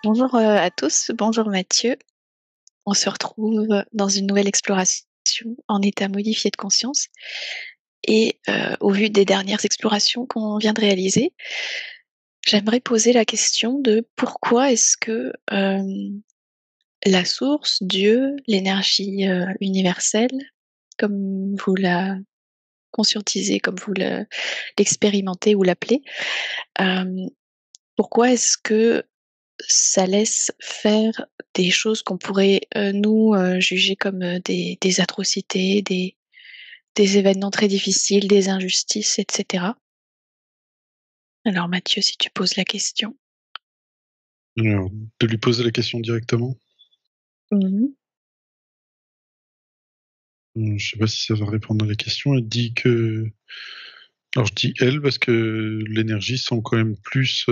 Bonjour à tous, bonjour Mathieu. On se retrouve dans une nouvelle exploration en état modifié de conscience. Et au vu des dernières explorations qu'on vient de réaliser, j'aimerais poser la question de pourquoi est-ce que la source, Dieu, l'énergie universelle, comme vous la conscientisez, comme vous l'expérimentez ou l'appelez, euh, pourquoi est-ce que ça laisse faire des choses qu'on pourrait, nous, juger comme des atrocités, des événements très difficiles, des injustices, etc. Alors Mathieu, si tu poses la question. Alors, de lui poser la question directement. Mhm. Je sais pas si ça va répondre à la question. Elle dit que. Alors, je dis elle parce que l'énergie semble quand même plus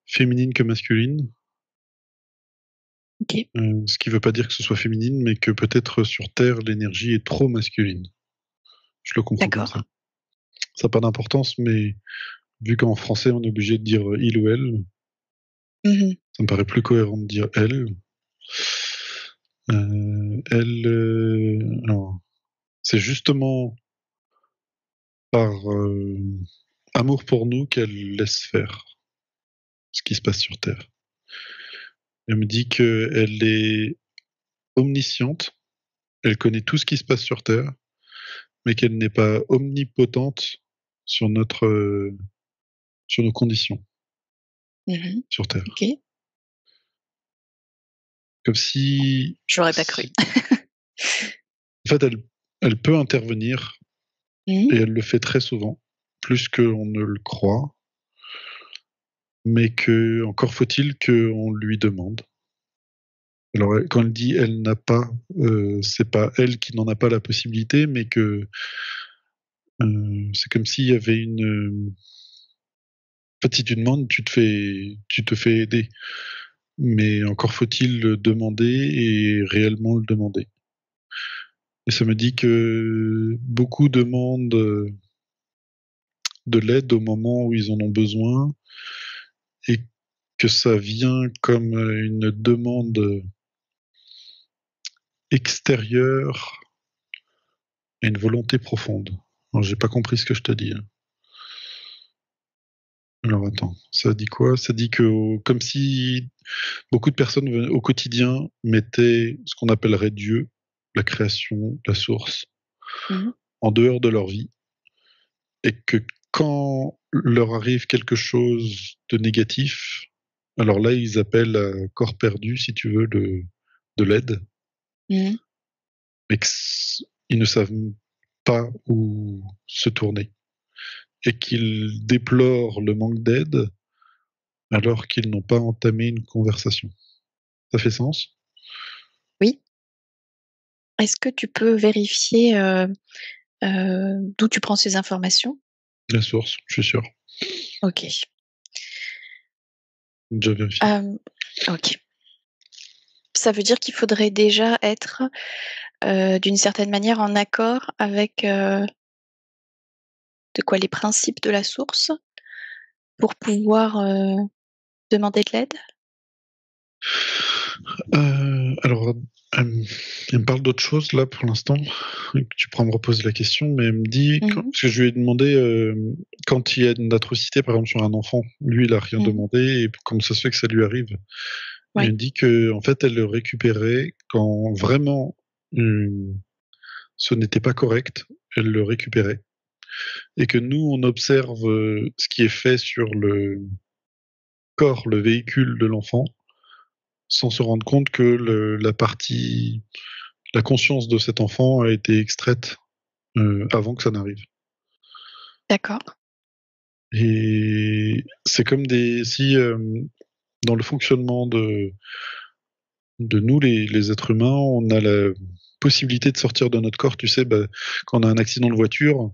féminine que masculine. Ok, Ce qui veut pas dire que ce soit féminine, mais que peut-être sur Terre, l'énergie est trop masculine. Je le comprends comme ça. d'accord. Ça n'a pas d'importance, mais vu qu'en français, on est obligé de dire il ou elle, Mhm. ça me paraît plus cohérent de dire elle. Elle. Alors, c'est justement par amour pour nous qu'elle laisse faire ce qui se passe sur Terre. Elle me dit qu'elle est omnisciente, elle connaît tout ce qui se passe sur Terre, mais qu'elle n'est pas omnipotente sur sur nos conditions Mhm. sur Terre. Ok, Comme si, j'aurais pas cru. en fait, elle peut intervenir Mhm. et elle le fait très souvent, plus qu'on ne le croit, mais que encore faut-il qu'on lui demande. Alors, quand elle dit elle n'a pas, c'est pas elle qui n'en a pas la possibilité, mais que c'est comme s'il y avait une. En fait, si tu demandes, tu te fais aider. Mais encore faut-il le demander et réellement le demander. Et ça me dit que beaucoup demandent de l'aide au moment où ils en ont besoin et que ça vient comme une demande extérieure à une volonté profonde. Alors, j'ai pas compris ce que je te dis, hein. Alors attends, ça dit quoi? Ça dit que comme si beaucoup de personnes au quotidien mettaient ce qu'on appellerait Dieu, la création, la source, Mhm. en dehors de leur vie, et que quand leur arrive quelque chose de négatif, alors là, ils appellent à corps perdu, si tu veux, de l'aide, Mhm. mais qu'ils ne savent pas où se tourner, et qu'ils déplorent le manque d'aide alors qu'ils n'ont pas entamé une conversation. Ça fait sens? Oui. Est-ce que tu peux vérifier d'où tu prends ces informations? La source, je suis sûr. Ok. J'ai déjà vérifié. Euh, ok. Ça veut dire qu'il faudrait déjà être d'une certaine manière en accord avec de quoi les principes de la source pour pouvoir demander de l'aide. Alors, elle me parle d'autre chose là pour l'instant. Tu pourras me reposer la question, mais elle me dit, Mhm, parce que je lui ai demandé quand il y a une atrocité, par exemple sur un enfant, lui il a rien mhm. demandé et comment ça se fait que ça lui arrive. Et elle Oui, me dit que en fait elle le récupérait quand vraiment euh, ce n'était pas correct, elle le récupérait et que nous on observe ce qui est fait sur le corps, le véhicule de l'enfant, sans se rendre compte que la conscience de cet enfant a été extraite avant que ça n'arrive. d'accord. Et c'est comme si dans le fonctionnement de nous, les êtres humains, on a la possibilité de sortir de notre corps, tu sais, bah, quand on a un accident de voiture,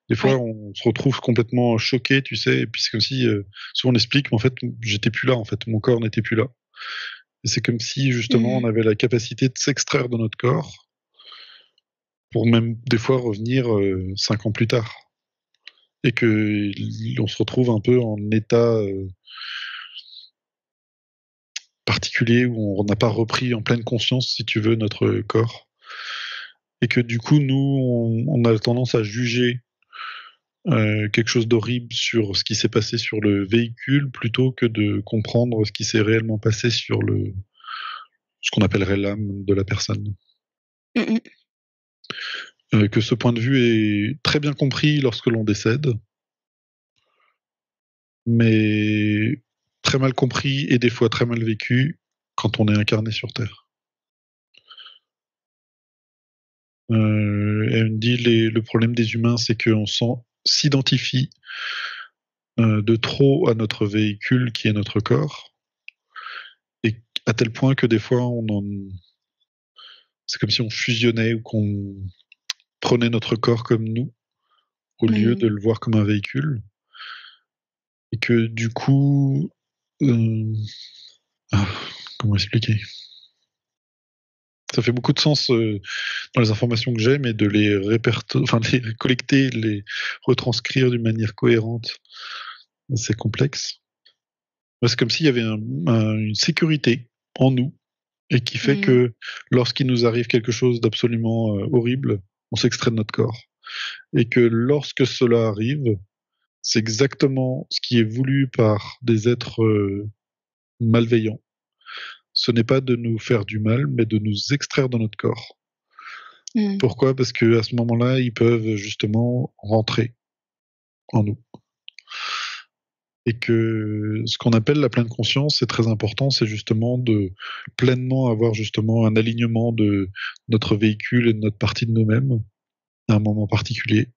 des fois Oui. on se retrouve complètement choqué, tu sais, et puis c'est comme si, souvent on explique, mais en fait, j'étais plus là, en fait, mon corps n'était plus là. Et c'est comme si justement on Mhm. avait la capacité de s'extraire de notre corps pour même des fois revenir 5 ans plus tard. Et que on se retrouve un peu en état particulier où on n'a pas repris en pleine conscience, si tu veux, notre corps. Et que du coup, nous, on a tendance à juger quelque chose d'horrible sur ce qui s'est passé sur le véhicule plutôt que de comprendre ce qui s'est réellement passé sur ce qu'on appellerait l'âme de la personne. Mmh mh. Que ce point de vue est très bien compris lorsque l'on décède, mais très mal compris et des fois très mal vécu quand on est incarné sur Terre. Elle me dit le problème des humains, c'est qu'on s'identifie de trop à notre véhicule qui est notre corps, et à tel point que des fois, c'est comme si on fusionnait ou qu'on prenait notre corps comme nous, au lieu Mmh. de le voir comme un véhicule, et que du coup, euh, ah, comment expliquer? Ça fait beaucoup de sens dans les informations que j'ai, mais de les enfin, de les collecter, de les retranscrire d'une manière cohérente, c'est complexe. Ouais, c'est comme s'il y avait une sécurité en nous, et qui fait Mmh. que lorsqu'il nous arrive quelque chose d'absolument horrible, on s'extrait de notre corps. Et que lorsque cela arrive, c'est exactement ce qui est voulu par des êtres malveillants. Ce n'est pas de nous faire du mal, mais de nous extraire de notre corps. Mmh. Pourquoi? Parce qu'à ce moment-là, ils peuvent justement rentrer en nous. Et que ce qu'on appelle la pleine conscience, c'est très important, c'est justement de pleinement avoir justement un alignement de notre véhicule et de notre partie de nous-mêmes à un moment particulier,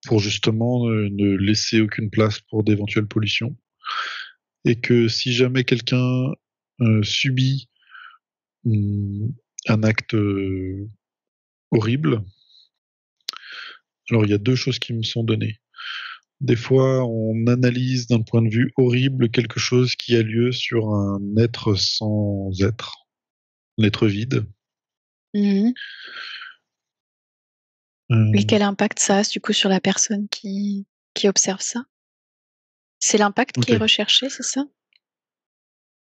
pour justement ne laisser aucune place pour d'éventuelles pollutions. Et que si jamais quelqu'un subit mmh, un acte horrible, alors il y a 2 choses qui me sont données. Des fois, on analyse d'un point de vue horrible quelque chose qui a lieu sur un être sans être, un être vide. Mmh. Et Heu, quel impact ça a du coup sur la personne qui observe ça? C'est l'impact qui est OK. recherché, c'est ça?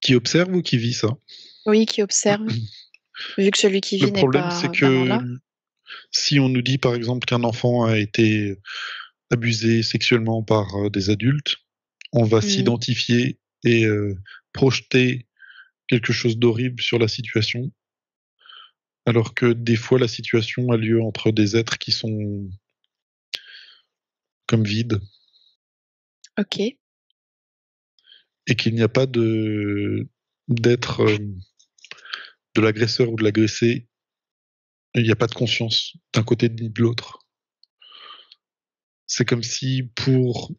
Qui observe ou qui vit ça? Oui, qui observe, vu que celui qui Le vit n'est problème, c'est pas vraiment que là? si on nous dit, par exemple, qu'un enfant a été abusé sexuellement par, des adultes, on va Mmh. s'identifier et projeter quelque chose d'horrible sur la situation, alors que des fois la situation a lieu entre des êtres qui sont comme vides, OK. et qu'il n'y a pas d'être, de l'agresseur ou de l'agressé, il n'y a pas de conscience d'un côté ni de l'autre. C'est comme si pour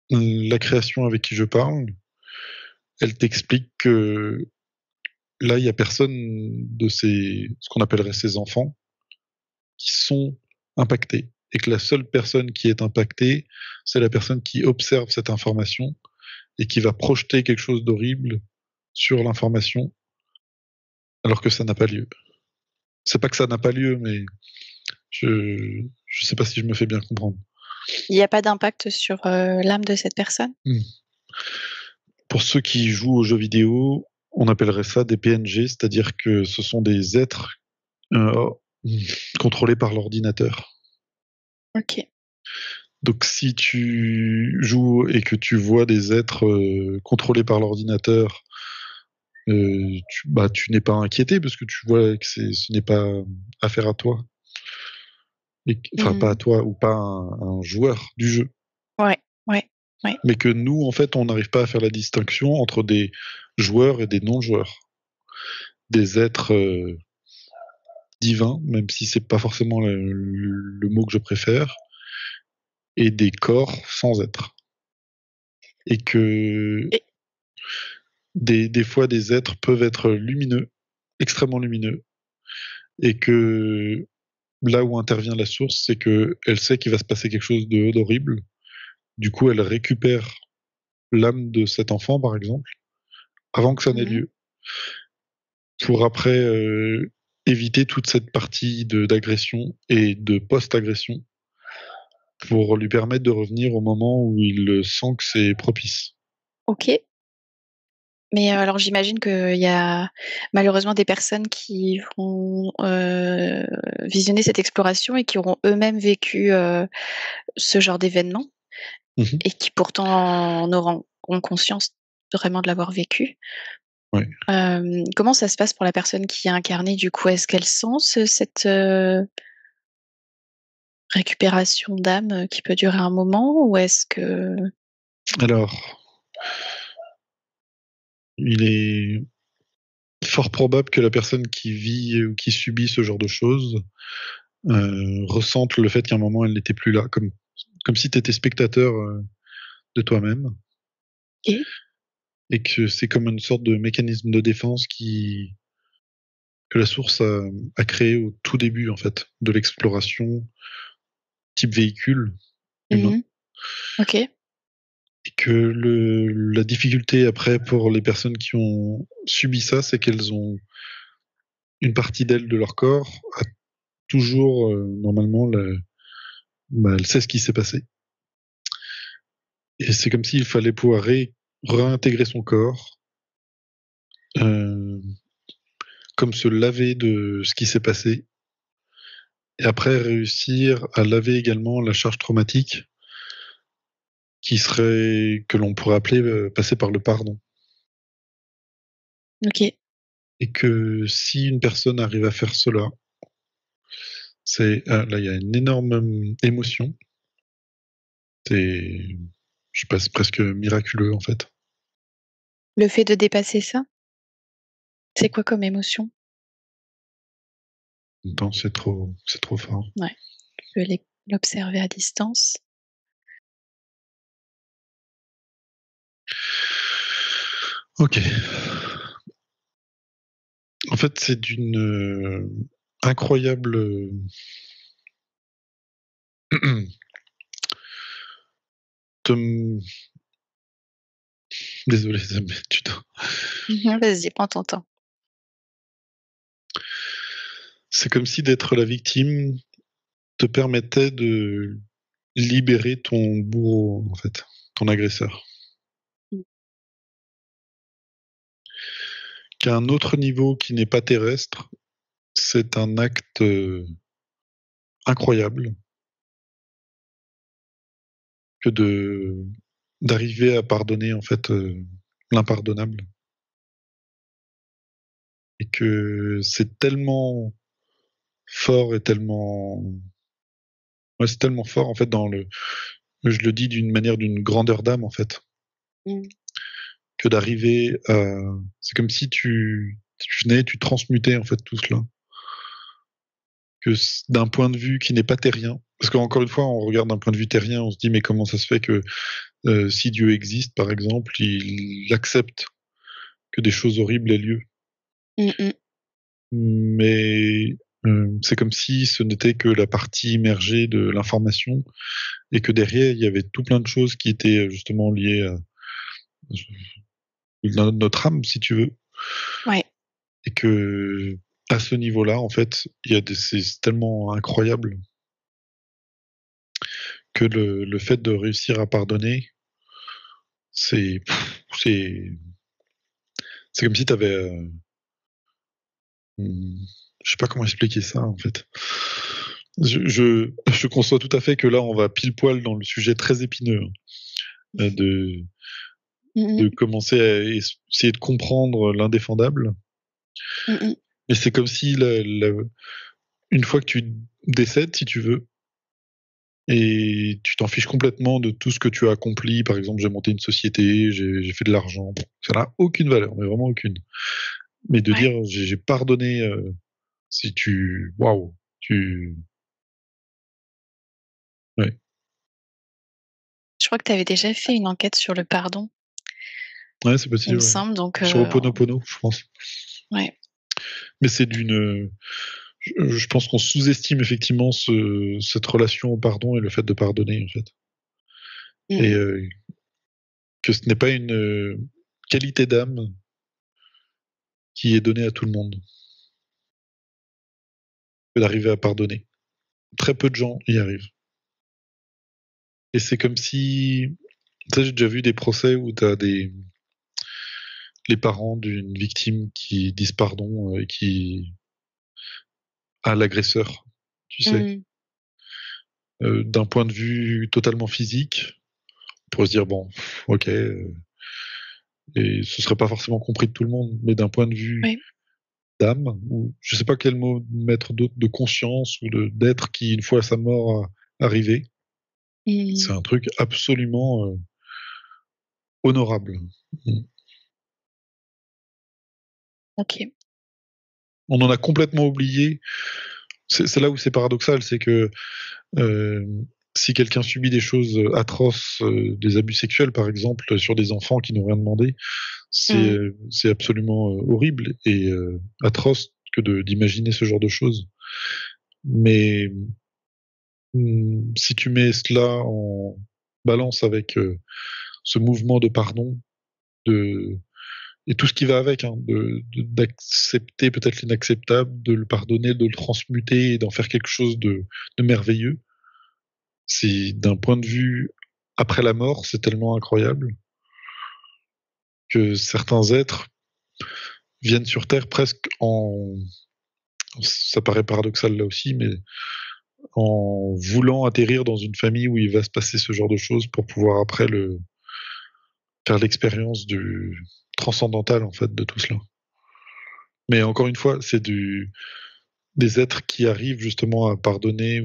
la création avec qui je parle, elle t'explique que là, il y a personne de ce qu'on appellerait ses enfants, qui sont impactés, et que la seule personne qui est impactée, c'est la personne qui observe cette information et qui va projeter quelque chose d'horrible sur l'information, alors que ça n'a pas lieu. C'est pas que ça n'a pas lieu, mais je sais pas si je me fais bien comprendre. Il y a pas d'impact sur, l'âme de cette personne? Mmh. Pour ceux qui jouent aux jeux vidéo, on appellerait ça des PNG, c'est-à-dire que ce sont des êtres oh, contrôlés par l'ordinateur. OK. Donc si tu joues et que tu vois des êtres contrôlés par l'ordinateur, tu n'es pas inquiété parce que tu vois que ce n'est pas affaire à toi, enfin pas à Mmh. toi ou pas un joueur du jeu. Ouais, ouais, ouais. Mais que nous, en fait, on n'arrive pas à faire la distinction entre des joueurs et des non-joueurs. Des êtres divins, même si c'est pas forcément le mot que je préfère, et des corps sans être. Et que Et des fois, des êtres peuvent être lumineux, extrêmement lumineux, et que là où intervient la source, c'est qu'elle sait qu'il va se passer quelque chose d'horrible. Du coup, elle récupère l'âme de cet enfant, par exemple, avant que ça n'ait mmh. lieu, pour après éviter toute cette partie d'agression et de post-agression, pour lui permettre de revenir au moment où il sent que c'est propice. OK. Mais alors j'imagine qu'il y a malheureusement des personnes qui vont visionner cette exploration et qui auront eux-mêmes vécu ce genre d'événement Mhm. et qui pourtant en auront conscience vraiment de l'avoir vécu. Ouais. Comment ça se passe pour la personne qui est incarnée du coup? Est-ce qu'elle sent cette récupération d'âme qui peut durer un moment ou est-ce que... Alors, il est fort probable que la personne qui vit ou qui subit ce genre de choses ressente le fait qu'à un moment elle n'était plus là, comme si tu étais spectateur de toi-même, Et et que c'est comme une sorte de mécanisme de défense que la source a créé au tout début en fait de l'exploration type véhicule humain, mmh. OK. et que la difficulté après pour les personnes qui ont subi ça, c'est qu'elles ont une partie d'elles de leur corps a toujours normalement elle sait ce qui s'est passé. Et c'est comme s'il fallait pouvoir réintégrer son corps, euh, comme se laver de ce qui s'est passé, et après réussir à laver également la charge traumatique que l'on pourrait appeler passer par le pardon. OK. Et que si une personne arrive à faire cela, là il y a une énorme émotion. C'est, je sais pas, c'est presque miraculeux en fait. Le fait de dépasser ça, c'est quoi comme émotion? En même temps, c'est trop fort. Ouais, tu peux l'observer à distance. Ok. En fait, c'est d'une incroyable. Tom- Désolé, mais tu t'en- Vas-y, prends ton temps. c'est comme si d'être la victime te permettait de libérer ton bourreau, en fait, ton agresseur. Mmh. Qu'à un autre niveau qui n'est pas terrestre, c'est un acte incroyable que d'arriver à pardonner en fait l'impardonnable, et que c'est tellement fort et tellement ouais, c'est tellement fort en fait je le dis d'une manière d'une grandeur d'âme en fait, Mmh. que d'arriver à c'est comme si tu transmutais en fait tout cela, que d'un point de vue qui n'est pas terrien, parce qu'encore une fois on regarde d'un point de vue terrien, on se dit mais comment ça se fait que si Dieu existe par exemple il accepte que des choses horribles aient lieu. Mmh mh. Mais c'est comme si ce n'était que la partie immergée de l'information, et que derrière il y avait tout plein de choses qui étaient justement liées à notre âme, si tu veux, Ouais. et que à ce niveau-là, en fait, c'est tellement incroyable que le fait de réussir à pardonner, c'est c'est c'est comme si tu avais je sais pas comment expliquer ça en fait. Je conçois tout à fait que là on va pile poil dans le sujet très épineux, hein, Mmh de mh. commencer à essayer de comprendre l'indéfendable. Mmh mh. Et c'est comme si une fois que tu décèdes, si tu veux, et tu t'en fiches complètement de tout ce que tu as accompli, par exemple, j'ai monté une société, j'ai fait de l'argent, ça n'a aucune valeur, mais vraiment aucune. Mais de Ouais. dire j'ai pardonné, si tu, waouh, ouais, Je crois que tu avais déjà fait une enquête sur le pardon, ouais, c'est il me possible, ouais. semble, donc Sur Ho'oponopono, je pense. ouais. Mais je pense qu'on sous-estime effectivement cette relation au pardon et le fait de pardonner, en fait. Mmh Et mh. que ce n'est pas une qualité d'âme qui est donnée à tout le monde, que d'arriver à pardonner. Très peu de gens y arrivent. Et c'est comme si, tu sais, j'ai déjà vu des procès où tu as les parents d'une victime qui disent pardon et qui à l'agresseur, tu sais. Mmh. D'un point de vue totalement physique, on pourrait se dire bon, ok, et ce serait pas forcément compris de tout le monde, mais d'un point de vue Oui. d'âme, ou je sais pas quel mot mettre d'autre, de conscience ou d'être qui, une fois sa mort arrivée, c'est Mmh. un truc absolument honorable. Mm. OK. On en a complètement oublié. C'est là où c'est paradoxal, c'est que euh, si quelqu'un subit des choses atroces, des abus sexuels par exemple, sur des enfants qui n'ont rien demandé, Mmh. c'est absolument horrible et atroce que d'imaginer ce genre de choses. Mais si tu mets cela en balance avec ce mouvement de pardon, de, et tout ce qui va avec, hein, d'accepter peut-être l'inacceptable, de le pardonner, de le transmuter et d'en faire quelque chose de merveilleux, c'est d'un point de vue après la mort, c'est tellement incroyable que certains êtres viennent sur Terre presque ça paraît paradoxal là aussi, mais en voulant atterrir dans une famille où il va se passer ce genre de choses pour pouvoir après faire l'expérience du transcendantal en fait de tout cela. Mais encore une fois, c'est des êtres qui arrivent justement à pardonner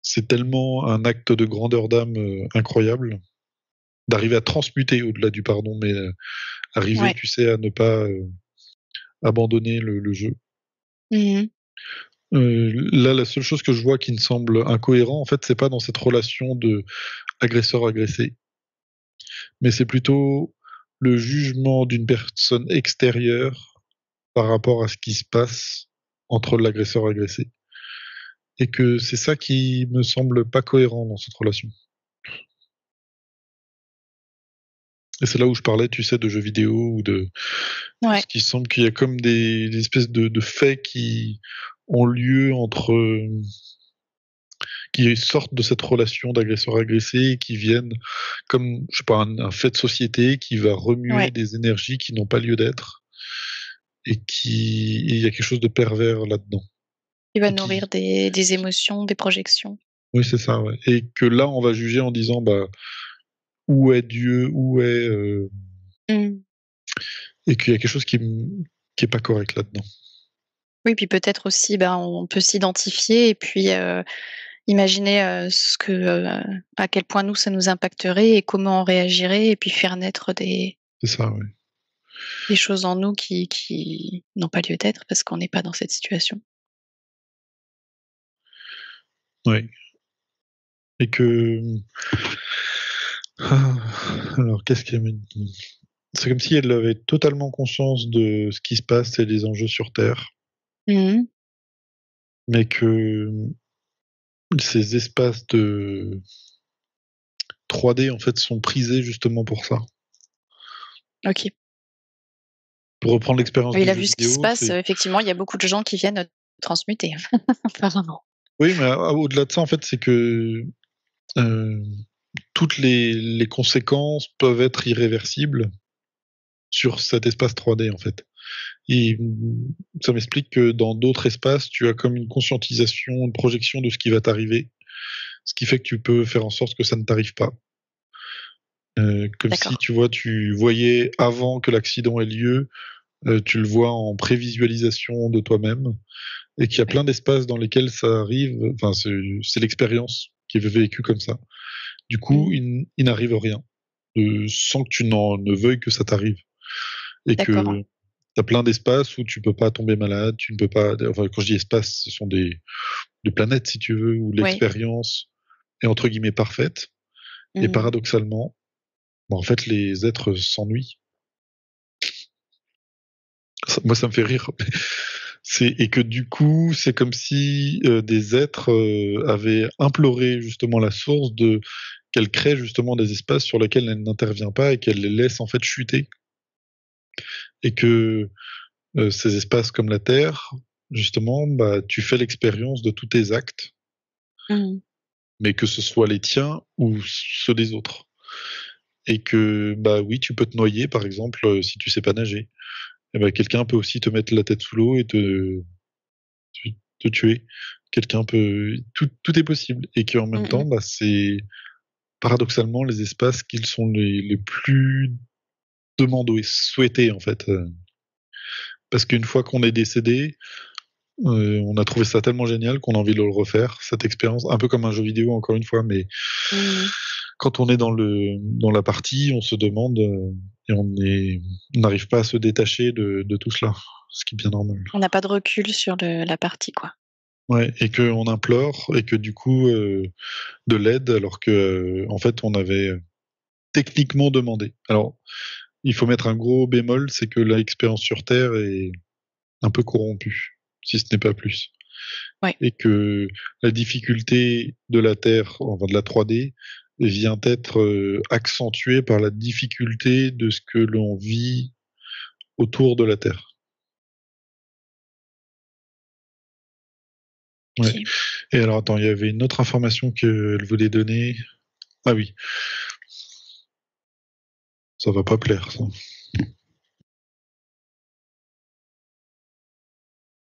c'est tellement un acte de grandeur d'âme incroyable d'arriver à transmuter au-delà du pardon, mais arriver, Ouais. tu sais, à ne pas abandonner le jeu. Mmh. Là, la seule chose que je vois qui me semble incohérent, en fait, c'est pas dans cette relation de agresseur-agressé, mais c'est plutôt le jugement d'une personne extérieure par rapport à ce qui se passe entre l'agresseur et agressé. Et que c'est ça qui me semble pas cohérent dans cette relation. Et c'est là où je parlais, tu sais, de jeux vidéo ou de Ouais. ce qui semble qu'il y a comme des espèces de faits qui ont lieu entre qui sortent de cette relation d'agresseur-agressé et qui viennent comme, je sais pas, un fait de société qui va remuer Ouais. des énergies qui n'ont pas lieu d'être et il y a quelque chose de pervers là-dedans. Il va Et qui, nourrir des émotions, des projections. oui, c'est ça, ouais. Et que là, on va juger en disant, bah, où est Dieu, où est, Mmh. et qu'il y a quelque chose qui est pas correct là-dedans. Oui, puis peut-être aussi, ben, on peut s'identifier et puis, imaginer, ce que, à quel point nous, ça nous impacterait et comment on réagirait et puis faire naître C'est ça, ouais. des choses en nous qui n'ont pas lieu d'être parce qu'on n'est pas dans cette situation. Ouais. Et que, ah, alors qu'est-ce qu'elle me dit? C'est comme si elle avait totalement conscience de ce qui se passe et des enjeux sur Terre, Mmh. mais que ces espaces de 3D en fait sont prisés justement pour ça. OK. Pour reprendre l'expérience Oui, du il a jeu vu ce qui se vidéo, passe, c'est effectivement, il y a beaucoup de gens qui viennent, transmuter apparemment. oui, mais au-delà de ça, en fait, c'est que euh, toutes les conséquences peuvent être irréversibles sur cet espace 3D en fait. Et ça m'explique que dans d'autres espaces, tu as comme une conscientisation, une projection de ce qui va t'arriver, ce qui fait que tu peux faire en sorte que ça ne t'arrive pas. Comme si D'accord. tu vois, tu voyais avant que l'accident ait lieu, tu le vois en prévisualisation de toi-même, et qu'il y a Ouais. plein d'espaces dans lesquels ça arrive. Enfin, c'est l'expérience qui est vécue comme ça. Du coup, Mmh. il n'arrive rien, sans que tu ne veuilles que ça t'arrive. Et D'accord. que tu as plein d'espaces où tu peux pas tomber malade, tu ne peux pas. Enfin, quand je dis espace, ce sont des planètes, si tu veux, où Oui. l'expérience est entre guillemets parfaite. Et Mmh. paradoxalement, bah, en fait, les êtres s'ennuient. Moi, ça me fait rire. Et que du coup, c'est comme si des êtres avaient imploré justement la source qu'elle crée justement des espaces sur lesquels elle n'intervient pas et qu'elle les laisse en fait chuter. Et que ces espaces comme la Terre, justement, bah, tu fais l'expérience de tous tes actes, Mmh. mais que ce soit les tiens ou ceux des autres. et que bah oui, tu peux te noyer par exemple si tu sais pas nager. Et bah, quelqu'un peut aussi te mettre la tête sous l'eau et te tuer. Quelqu'un peut, tout est possible, et qu'en même temps, bah, c'est paradoxalement les espaces qui sont les plus demandés, souhaités en fait. Parce qu'une fois qu'on est décédé, on a trouvé ça tellement génial qu'on a envie de le refaire, cette expérience, un peu comme un jeu vidéo encore une fois, mais quand on est dans la partie, on se demande et on n'arrive pas à se détacher de tout cela, ce qui est bien normal. On n'a pas de recul sur la partie, quoi. Ouais, et qu'on implore et que du coup de l'aide alors que en fait on avait techniquement demandé. Alors il faut mettre un gros bémol, c'est que l'expérience sur Terre est un peu corrompue, si ce n'est pas plus. Ouais. Et que la difficulté de la Terre, enfin de la 3D, vient être accentuée par la difficulté de ce que l'on vit autour de la Terre. Ouais. Okay. Et alors attends, il y avait une autre information qu'elle voulait donner. Ah oui. Ça va pas plaire, ça.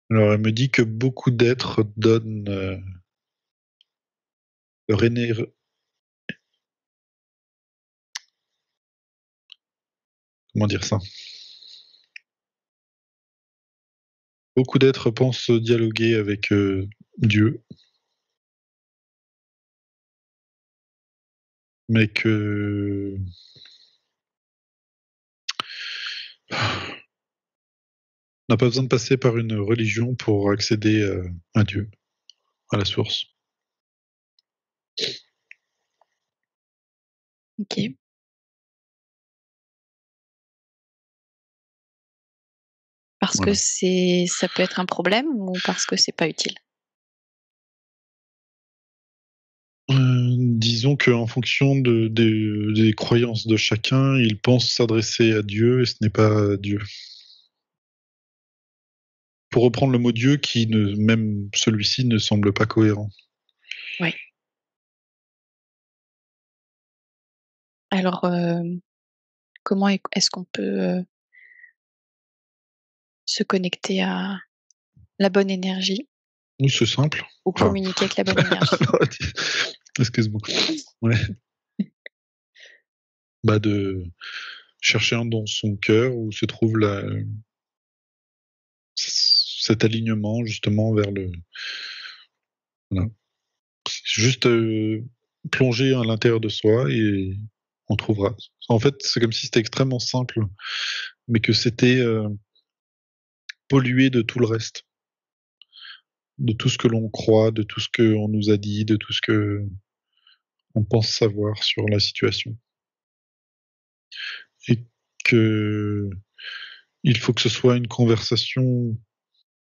Alors elle me dit que beaucoup d'êtres donnent leur énergie. Comment dire ça? Beaucoup d'êtres pensent dialoguer avec Dieu, mais que on n'a pas besoin de passer par une religion pour accéder à Dieu, à la source. Ok. Parce Voilà. que ça peut être un problème ou parce que c'est pas utile? Disons qu'en fonction des croyances de chacun, il pense s'adresser à Dieu et ce n'est pas Dieu. Pour reprendre le mot Dieu, même celui-ci ne semble pas cohérent. Oui. Alors, comment est-ce qu'on peut se connecter à la bonne énergie Oui, c'est simple. ou Enfin, communiquer avec la bonne énergie? excuse-moi. Ouais. Bah de chercher dans son cœur où se trouve cet alignement justement vers le. Voilà. Juste plonger à l'intérieur de soi et on trouvera. En fait, c'est comme si c'était extrêmement simple, mais que c'était pollué de tout le reste, de tout ce que l'on croit, de tout ce qu'on nous a dit, de tout ce que on pense savoir sur la situation. Et que il faut que ce soit une conversation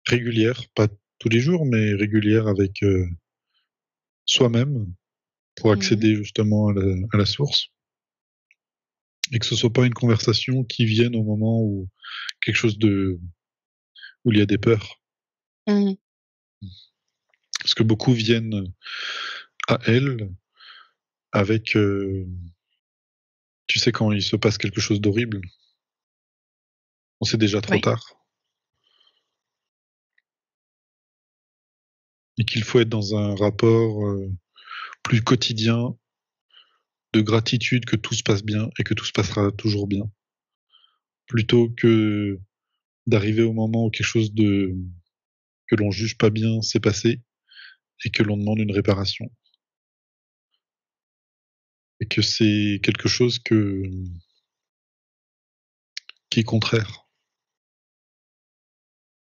régulière, pas tous les jours, mais régulière avec soi-même pour Mmh. accéder justement à la source. Et que ce soit pas une conversation qui vienne au moment où quelque chose où il y a des peurs. Mmh. Parce que beaucoup viennent à elle avec, tu sais, quand il se passe quelque chose d'horrible, on sait déjà trop Oui. tard. Et qu'il faut être dans un rapport plus quotidien de gratitude que tout se passe bien et que tout se passera toujours bien. Plutôt que d'arriver au moment où quelque chose que l'on juge pas bien s'est passé et que l'on demande une réparation. Et que c'est quelque chose qui est contraire.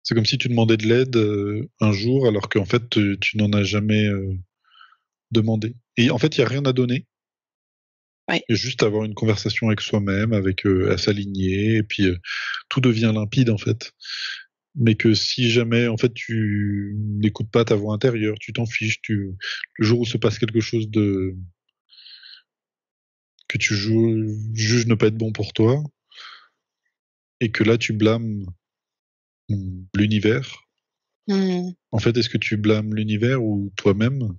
C'est comme si tu demandais de l'aide un jour alors qu'en fait tu n'en as jamais demandé. Et en fait, il n'y a rien à donner. Ouais. Il y a juste à avoir une conversation avec soi-même, avec à s'aligner, et puis tout devient limpide en fait. Mais que si jamais en fait tu n'écoutes pas ta voix intérieure, tu t'en fiches, le jour où se passe quelque chose que tu juges ne pas être bon pour toi, et que là tu blâmes l'univers. Mmh. En fait, est-ce que tu blâmes l'univers ou toi-même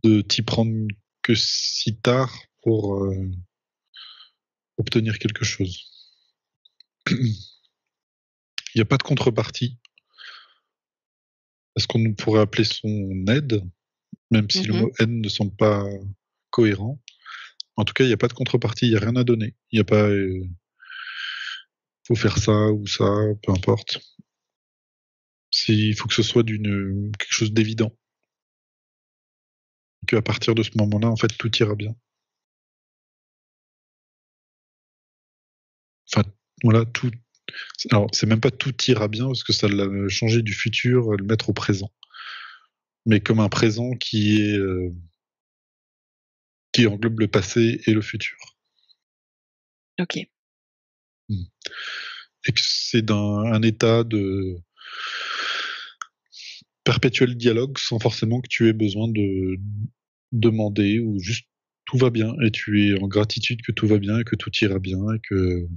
de t'y prendre que si tard pour obtenir quelque chose. Il n'y a pas de contrepartie à ce qu'on pourrait appeler son aide, même si le mot aide ne semble pas cohérent. En tout cas, il n'y a pas de contrepartie, il n'y a rien à donner. Il n'y a pas faut faire ça ou ça, peu importe. Il faut que ce soit quelque chose d'évident. Qu'à partir de ce moment-là, en fait, tout ira bien. Enfin, voilà, tout. Alors, c'est même pas tout ira bien parce que ça l'a changé du futur, le mettre au présent. Mais comme un présent qui englobe le passé et le futur. Ok. Et que c'est dans un état de perpétuel dialogue sans forcément que tu aies besoin de demander ou juste tout va bien et tu es en gratitude que tout va bien et que tout ira bien et que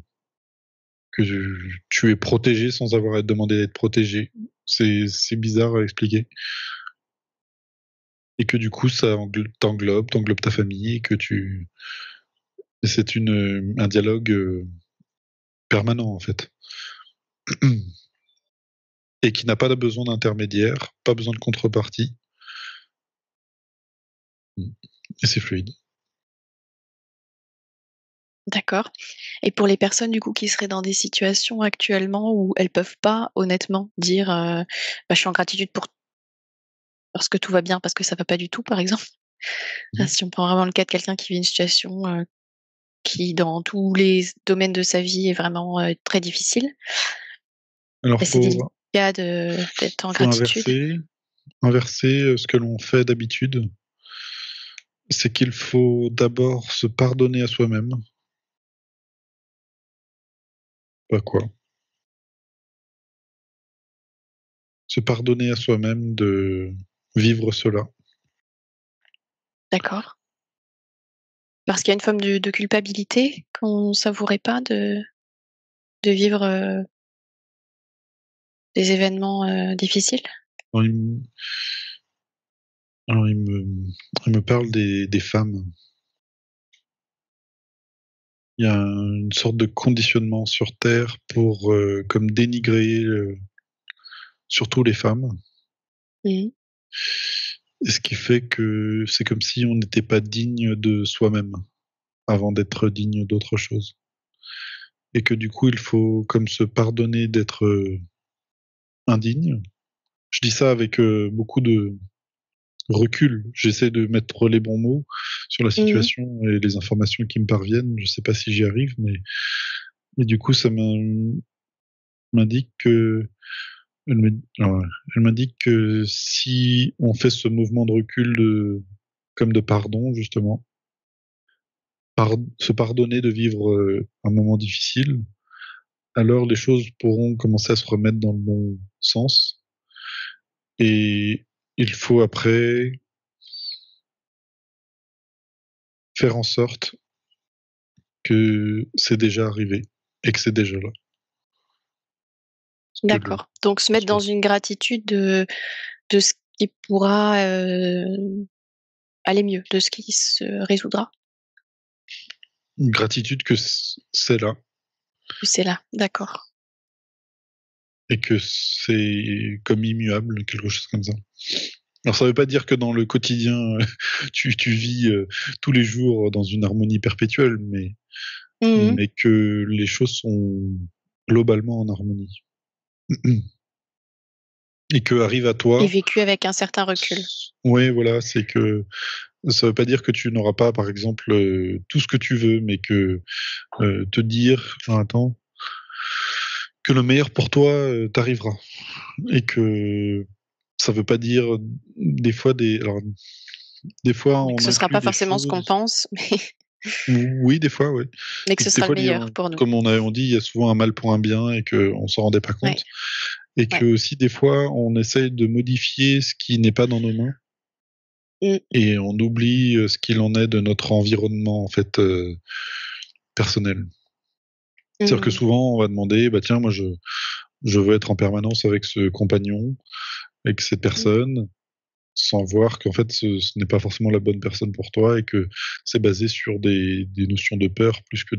tu es protégé sans avoir à te demander d'être protégé. C'est bizarre à expliquer. Et que du coup, ça t'englobe ta famille et que c'est un dialogue permanent en fait. Et qui n'a pas besoin d'intermédiaire, pas besoin de contrepartie. Et c'est fluide. D'accord. Et pour les personnes du coup qui seraient dans des situations actuellement où elles peuvent pas honnêtement dire je suis en gratitude parce que tout va bien, parce que ça va pas du tout, par exemple. Si on prend vraiment le cas de quelqu'un qui vit une situation qui, dans tous les domaines de sa vie, est vraiment très difficile. Alors, c'est délicat d'être en faut gratitude. inverser ce que l'on fait d'habitude. C'est qu'il faut d'abord se pardonner à soi-même. Pas quoi. Se pardonner à soi-même de vivre cela. D'accord. Parce qu'il y a une forme de culpabilité qu'on ne savourait pas de vivre des événements difficiles. Alors, il me parle des femmes. Il y a une sorte de conditionnement sur Terre pour comme dénigrer surtout les femmes. Mmh. Et ce qui fait que c'est comme si on n'était pas digne de soi-même avant d'être digne d'autre chose. Et que du coup, il faut comme se pardonner d'être indigne. Je dis ça avec beaucoup de recul. J'essaie de mettre les bons mots sur la situation et les informations qui me parviennent. Je sais pas si j'y arrive, mais du coup, ça m'indique que elle m'indique que si on fait ce mouvement de recul comme de pardon, justement, se pardonner de vivre un moment difficile, alors les choses pourront commencer à se remettre dans le bon sens. Et il faut après faire en sorte que c'est déjà arrivé et que c'est déjà là. D'accord. Donc se mettre dans une gratitude de ce qui pourra aller mieux, de ce qui se résoudra. Une gratitude que c'est là. Que c'est là, d'accord. Et que c'est comme immuable, quelque chose comme ça. Alors ça veut pas dire que dans le quotidien, tu vis tous les jours dans une harmonie perpétuelle, mais que les choses sont globalement en harmonie. Et que arrive à toi. Et vécu avec un certain recul. Oui, voilà, c'est que ça veut pas dire que tu n'auras pas, par exemple, tout ce que tu veux, mais que te dire, attends, que le meilleur pour toi t'arrivera. Et que ça veut pas dire des fois que ce sera pas forcément ce qu'on pense, mais oui, des fois, oui. mais que ce sera le meilleur pour nous. Comme on dit, il y a souvent un mal pour un bien et qu'on s'en rendait pas compte. Ouais. Et que aussi, des fois, on essaye de modifier ce qui n'est pas dans nos mains. Et on oublie ce qu'il en est de notre environnement, en fait, personnel. C'est-à-dire que souvent, on va demander, tiens, moi, je veux être en permanence avec ce compagnon, avec cette personne, sans voir qu'en fait, ce n'est pas forcément la bonne personne pour toi et que c'est basé sur des notions de peur plus que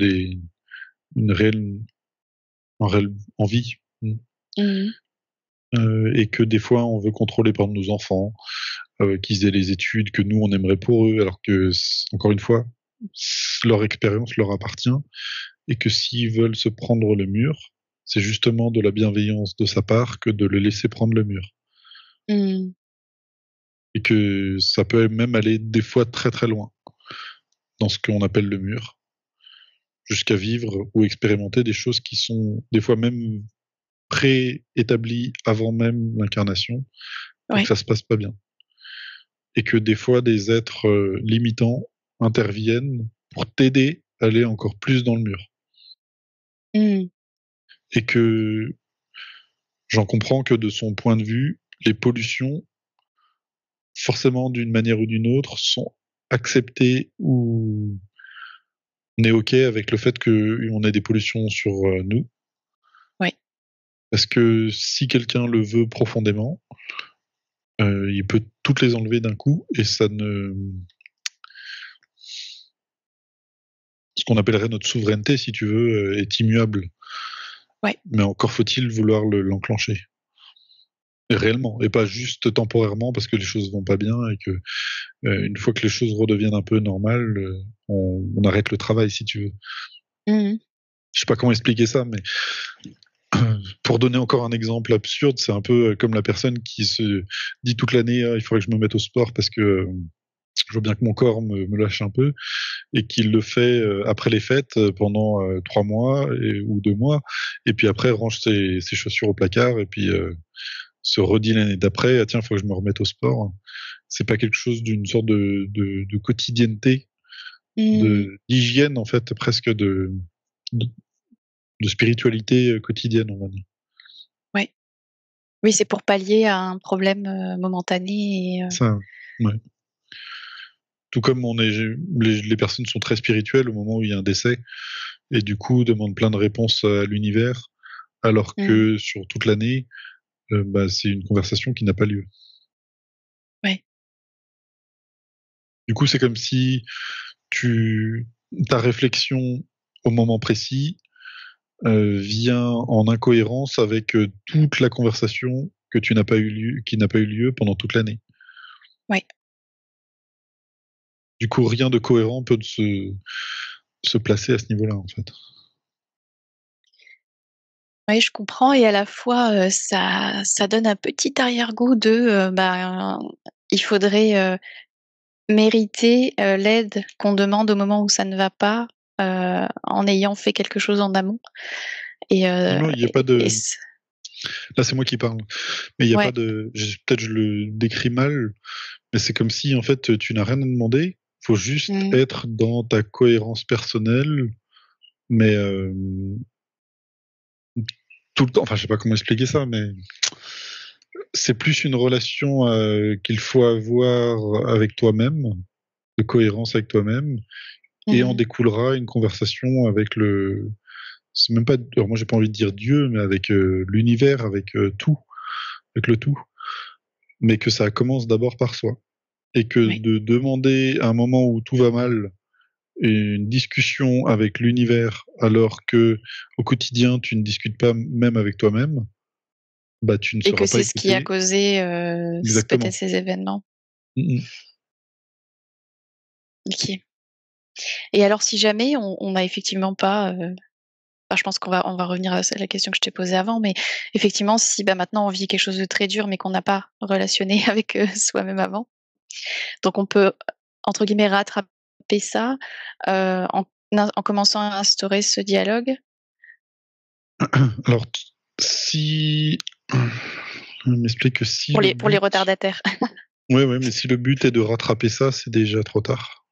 une réelle envie. Et que des fois on veut contrôler par nos enfants, qu'ils aient les études que nous on aimerait pour eux, alors que encore une fois leur expérience leur appartient, et que s'ils veulent se prendre le mur, c'est justement de la bienveillance de sa part que de le laisser prendre le mur. Et que ça peut même aller des fois très très loin dans ce qu'on appelle le mur, jusqu'à vivre ou expérimenter des choses qui sont des fois même préétablies avant même l'incarnation, et que ça se passe pas bien. Et que des fois des êtres limitants interviennent pour t'aider à aller encore plus dans le mur. Et que j'en comprends que de son point de vue, les pollutions, forcément d'une manière ou d'une autre, sont acceptées, ou on est OK avec le fait qu'on ait des pollutions sur nous. Oui. Parce que si quelqu'un le veut profondément, il peut toutes les enlever d'un coup, et ça ne... Ce qu'on appellerait notre souveraineté, si tu veux, est immuable. Ouais. Mais encore faut-il vouloir l'enclencher. Réellement, et pas juste temporairement parce que les choses vont pas bien, et que une fois que les choses redeviennent un peu normales, on arrête le travail, si tu veux. Je sais pas comment expliquer ça, mais pour donner encore un exemple absurde, c'est un peu comme la personne qui se dit toute l'année il faudrait que je me mette au sport parce que je veux bien que mon corps me lâche un peu, et qu'il le fait après les fêtes pendant 3 mois ou 2 mois, et puis après range ses chaussures au placard, et puis se redit l'année d'après, ah tiens, il faut que je me remette au sport. C'est pas quelque chose d'une sorte de quotidienneté, d'hygiène, en fait, presque de spiritualité quotidienne, on va dire. Ouais. Oui, c'est pour pallier à un problème momentané. Ça, ouais. Tout comme les personnes sont très spirituelles au moment où il y a un décès, et du coup demandent plein de réponses à l'univers, alors que sur toute l'année, c'est une conversation qui n'a pas lieu. Ouais. Du coup, c'est comme si ta réflexion au moment précis vient en incohérence avec toute la conversation qui n'a pas eu lieu pendant toute l'année. Ouais. Du coup, rien de cohérent peut se placer à ce niveau-là, en fait. Oui, je comprends, et à la fois, ça donne un petit arrière-goût de, il faudrait mériter l'aide qu'on demande au moment où ça ne va pas, en ayant fait quelque chose en amont. Non, il n'y a pas de... Et Là, c'est moi qui parle. Mais il n'y a ouais. pas de... Peut-être je le décris mal, mais c'est comme si, en fait, tu n'as rien à demander. Il faut juste être dans ta cohérence personnelle, mais tout le temps... Enfin, je sais pas comment expliquer ça, mais c'est plus une relation qu'il faut avoir avec toi-même, de cohérence avec toi-même, et en découlera une conversation avec le... C'est même pas... Alors moi, j'ai pas envie de dire Dieu, mais avec l'univers, avec tout, avec le tout. Mais que ça commence d'abord par soi. Et que de demander à un moment où tout va mal une discussion avec l'univers, alors que au quotidien tu ne discutes pas même avec toi-même, tu ne Et que seras pas c'est ce qui a écouté. causé peut-être Exactement. ces événements. OK. Et alors, si jamais on n'a effectivement pas, je pense on va revenir à la question que je t'ai posée avant, mais effectivement, si maintenant on vit quelque chose de très dur, mais qu'on n'a pas relationné avec soi-même avant, donc on peut, entre guillemets, rattraper ça en commençant à instaurer ce dialogue. Alors, si... Je m'explique que si le Pour les but... retardataires. Ouais, mais si le but est de rattraper ça, c'est déjà trop tard.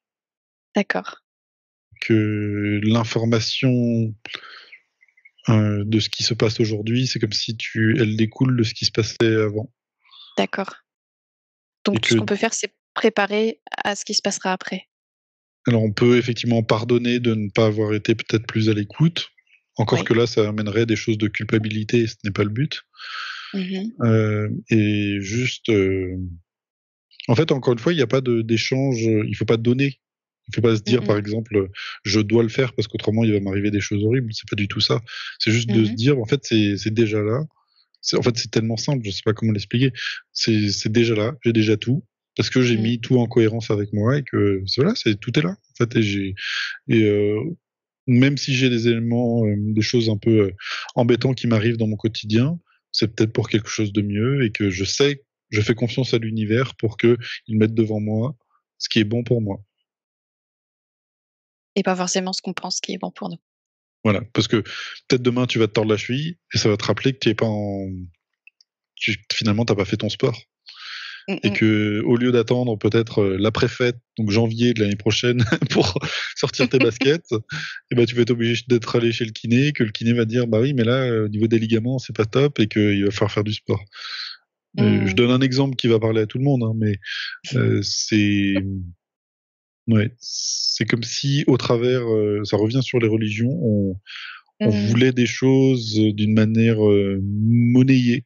D'accord. Que l'information de ce qui se passe aujourd'hui, c'est comme si elle découle de ce qui se passait avant. D'accord. Donc tout ce qu'on peut faire, c'est préparer à ce qui se passera après. Alors on peut effectivement pardonner de ne pas avoir été peut-être plus à l'écoute. Encore que là, ça amènerait des choses de culpabilité, et ce n'est pas le but. Et juste... En fait, encore une fois, il n'y a pas d'échange, il ne faut pas donner Il faut pas se dire, Mhm. par exemple, je dois le faire parce qu'autrement il va m'arriver des choses horribles. C'est pas du tout ça. C'est juste de se Mhm. dire, en fait, c'est déjà là. En fait, c'est tellement simple, je sais pas comment l'expliquer. C'est déjà là, j'ai déjà tout, parce que j'ai Mhm. mis tout en cohérence avec moi et que voilà, tout est là. En fait, et même si j'ai des éléments, des choses un peu embêtantes qui m'arrivent dans mon quotidien, c'est peut-être pour quelque chose de mieux et que je sais, je fais confiance à l'univers pour que il mette devant moi ce qui est bon pour moi. Et pas forcément ce qu'on pense qui est bon pour nous. Voilà, parce que peut-être demain tu vas te tordre la cheville et ça va te rappeler que finalement t'as pas fait ton sport. Et Mhm. que au lieu d'attendre peut-être l'après-fête, donc janvier de l'année prochaine, pour sortir tes baskets, et ben tu vas être obligé d'être allé chez le kiné, que le kiné va dire bah oui mais là au niveau des ligaments c'est pas top et qu'il va falloir faire du sport. Je Mhm. donne un exemple qui va parler à tout le monde, hein, mais c'est ouais, c'est comme si au travers, ça revient sur les religions, on Mhm. voulait des choses d'une manière monnayée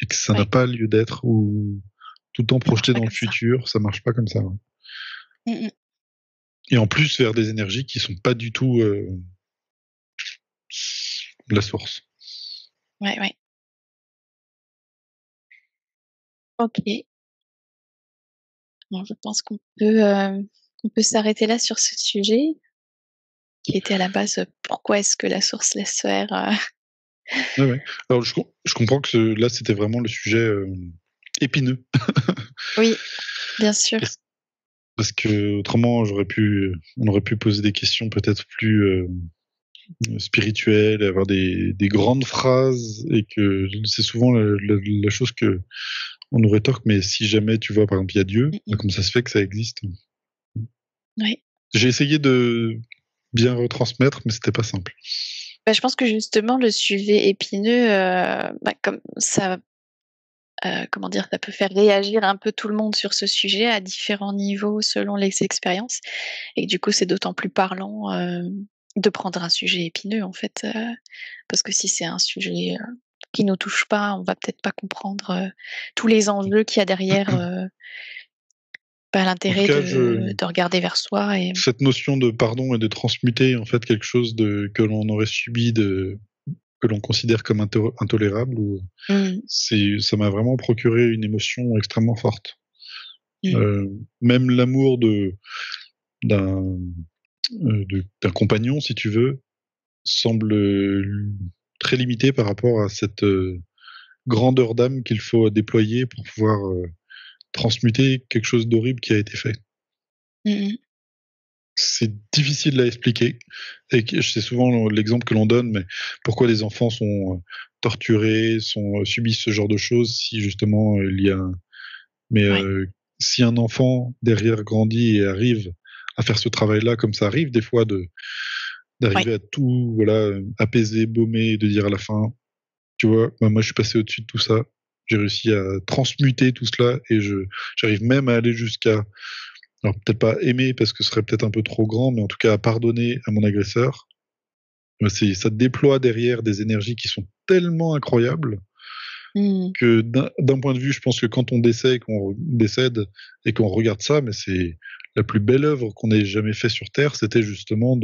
et que ça n'a Ouais, pas lieu d'être ou tout le temps ça marche projeté pas dans le comme ça. futur, ça marche pas comme ça. Ouais. Mhm. Et en plus vers des énergies qui sont pas du tout la source. Ouais, ouais. Ok. Bon, je pense qu'on peut s'arrêter là sur ce sujet qui était à la base pourquoi est-ce que la source laisse faire. Ouais, ouais. Alors je comprends que là c'était vraiment le sujet épineux Oui, bien sûr. parce, parce que autrement on aurait pu poser des questions peut-être plus spirituelles, avoir des grandes phrases et que c'est souvent la chose que on nous rétorque. Mais si jamais tu vois par exemple il y a Dieu, bah, Mhm. comment ça se fait que ça existe? Ouais. J'ai essayé de bien retransmettre, mais c'était pas simple. Bah, je pense que justement le sujet épineux, bah, comme ça, comment dire, ça peut faire réagir un peu tout le monde sur ce sujet à différents niveaux selon les expériences. Et du coup, c'est d'autant plus parlant de prendre un sujet épineux, en fait, parce que si c'est un sujet qui nous touche pas, on va peut-être pas comprendre tous les enjeux qu'il y a derrière bah, En tout l'intérêt cas, de regarder vers soi. Et... cette notion de pardon et de transmuter en fait quelque chose que l'on aurait subi, que l'on considère comme intolérable, Mm, ça m'a vraiment procuré une émotion extrêmement forte. mm, Même l'amour d'un d'un compagnon, si tu veux, semble très limité par rapport à cette grandeur d'âme qu'il faut déployer pour pouvoir transmuter quelque chose d'horrible qui a été fait. mm, C'est difficile à expliquer et c'est souvent l'exemple que l'on donne, mais pourquoi les enfants sont torturés, subissent ce genre de choses si justement il y a mais ouais, si un enfant derrière grandit et arrive à faire ce travail-là, comme ça arrive des fois ouais. d'arriver à tout voilà apaiser, baumer, et de dire à la fin, tu vois, bah, moi je suis passé au-dessus de tout ça, j'ai réussi à transmuter tout cela et j'arrive même à aller jusqu'à alors peut-être pas aimer parce que ce serait peut-être un peu trop grand, mais en tout cas à pardonner à mon agresseur. Ça déploie derrière des énergies qui sont tellement incroyables Mm, que d'un point de vue, je pense que quand on décède et qu'on regarde ça, mais c'est la plus belle œuvre qu'on ait jamais fait sur Terre, c'était justement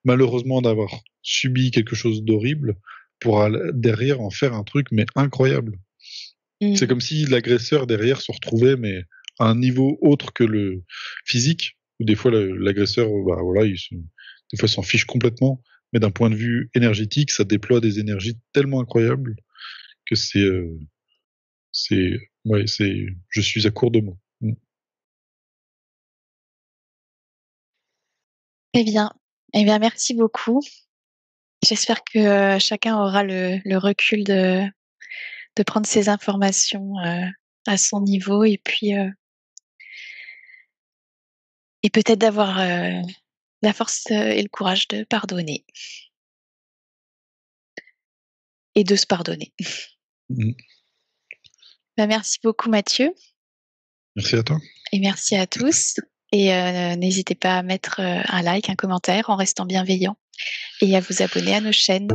malheureusement d'avoir subi quelque chose d'horrible pour derrière en faire un truc mais incroyable. C'est mm, comme si l'agresseur derrière se retrouvait mais à un niveau autre que le physique, où des fois l'agresseur, bah voilà, des fois s'en fiche complètement, mais d'un point de vue énergétique, ça déploie des énergies tellement incroyables que c'est, ouais, je suis à court de mots. Mm. eh bien, eh bien, merci beaucoup. J'espère que chacun aura le recul de prendre ces informations à son niveau et peut-être d'avoir la force et le courage de pardonner et de se pardonner. Mm. Bah, merci beaucoup Mathieu Merci à toi. et merci à tous. Et n'hésitez pas à mettre un like, un commentaire en restant bienveillant et à vous abonner à nos chaînes.